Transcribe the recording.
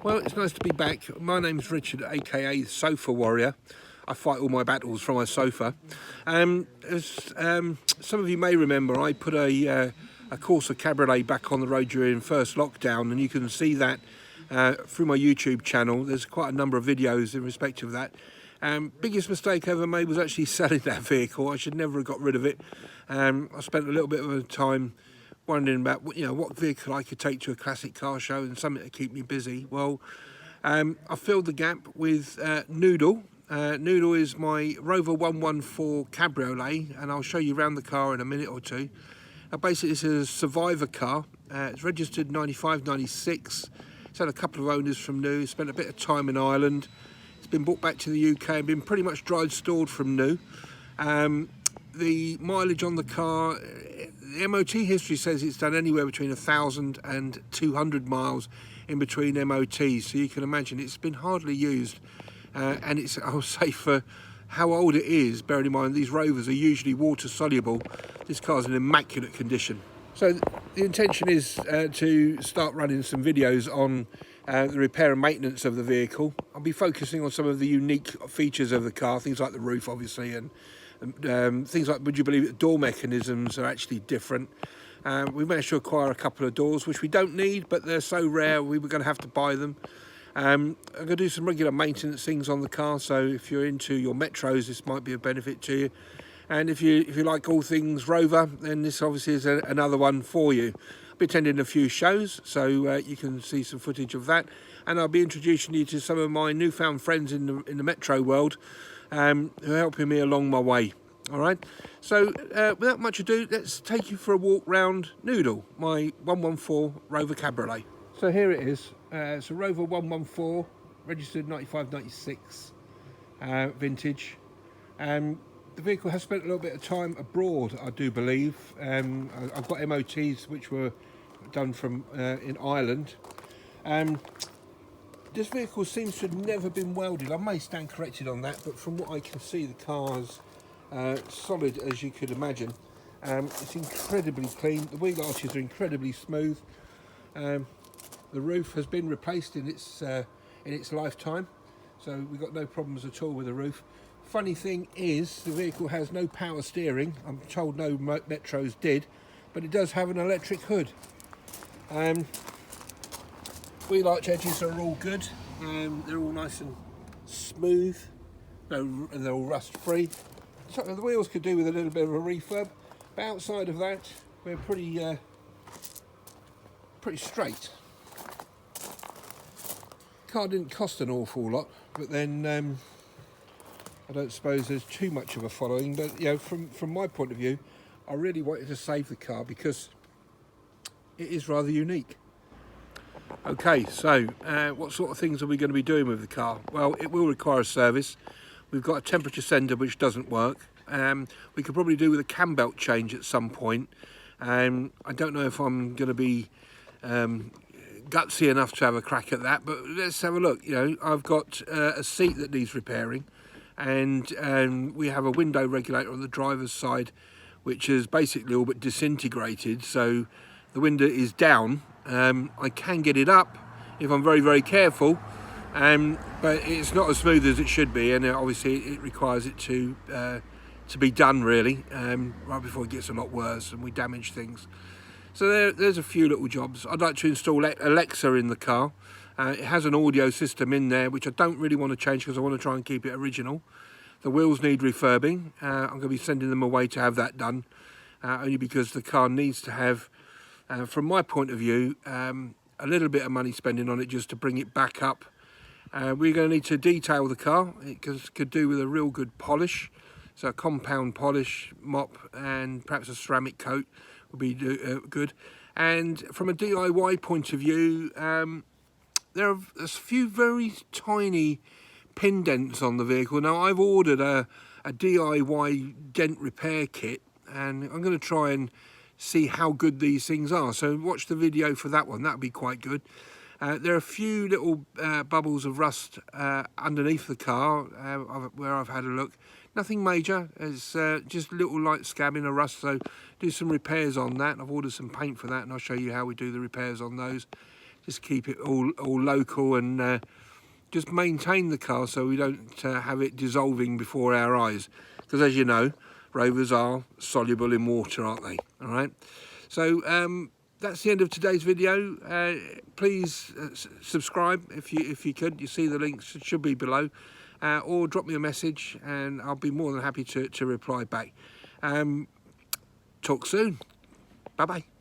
Well, it's nice to be back. My name's Richard, aka Sofa Warrior. I fight all my battles from my sofa. As some of you may remember, I put a Corsa Cabriolet back on the road during first lockdown, and you can see that through my YouTube channel. There's quite a number of videos in respect of that. Biggest mistake I ever made was actually selling that vehicle. I should never have got rid of it. I spent a little bit of time wondering about what vehicle I could take to a classic car show and something to keep me busy. Well, I filled the gap with Noodle. Noodle is my Rover 114 cabriolet, and I'll show you around the car in a minute or two. Basically, it's a survivor car. It's registered 95, 96. It's had a couple of owners from new. Spent a bit of time in Ireland. It's been brought back to the UK and been pretty much dried stored from new. The mileage on the car, the MOT history says it's done anywhere between 1,000 and 200 miles in between MOTs, so you can imagine it's been hardly used. And it's, I'll say, for how old it is, bearing in mind these Rovers are usually water soluble, this car's in immaculate condition. So the intention is to start running some videos on the repair and maintenance of the vehicle. I'll be focusing on some of the unique features of the car, things like the roof obviously, and things like, would you believe it, door mechanisms are actually different. We managed to acquire a couple of doors which we don't need, but they're so rare we were going to have to buy them. I'm going to do some regular maintenance things on the car, so if you're into your metros, this might be a benefit to you. And if you like all things Rover, then this obviously is another one for you. I'll be attending a few shows, so you can see some footage of that. And I'll be introducing you to some of my newfound friends in the metro world, who are helping me along my way. All right, so without much ado, let's take you for a walk round Noodle, my 114 Rover Cabriolet. So here it is. It's a Rover 114, registered 95, 96, vintage. The vehicle has spent a little bit of time abroad, I do believe. I've got MOTs which were done from in Ireland. This vehicle seems to have never been welded. I may stand corrected on that, but from what I can see, the car's solid as you could imagine. It's incredibly clean. The wheel arches are incredibly smooth. The roof has been replaced in its lifetime, so we've got no problems at all with the roof. Funny thing is, the vehicle has no power steering. I'm told no metros did, but it does have an electric hood. Wheel arch edges are all good. They're all nice and smooth. And they're all rust free. So the wheels could do with a little bit of a refurb, but outside of that, we're pretty straight. Car didn't cost an awful lot, but then I don't suppose there's too much of a following. But from my point of view, I really wanted to save the car because it is rather unique. Okay, so what sort of things are we going to be doing with the car? Well, it will require a service. We've got a temperature sender which doesn't work. We could probably do with a cam belt change at some point. I don't know if I'm going to be gutsy enough to have a crack at that, but let's have a look. I've got a seat that needs repairing, and we have a window regulator on the driver's side which is basically all but disintegrated, so the window is down. I can get it up if I'm very, very careful, but it's not as smooth as it should be, and obviously it requires it to be done really right before it gets a lot worse and we damage things. So there's a few little jobs. I'd like to install Alexa in the car. It has an audio system in there which I don't really want to change because I want to try and keep it original. The wheels need refurbing. I'm going to be sending them away to have that done, only because the car needs to have, from my point of view, a little bit of money spending on it just to bring it back up. We're going to need to detail the car. It could do with a real good polish, so a compound polish, mop, and perhaps a ceramic coat would be good. And from a DIY point of view, there are a few very tiny pin dents on the vehicle. Now, I've ordered a DIY dent repair kit, and I'm going to try and see how good these things are. So watch the video for that one. That'll be quite good. There are a few little bubbles of rust underneath the car where I've had a look. Nothing major, it's just a little light scabbing of rust, so do some repairs on that. I've ordered some paint for that, and I'll show you how we do the repairs on those. just keep it all local and just maintain the car so we don't have it dissolving before our eyes, because as you know, Rovers are soluble in water, aren't they? All right, so that's the end of today's video. Please subscribe if you could. You see the links, it should be below, or drop me a message and I'll be more than happy to reply back. Talk soon. Bye bye.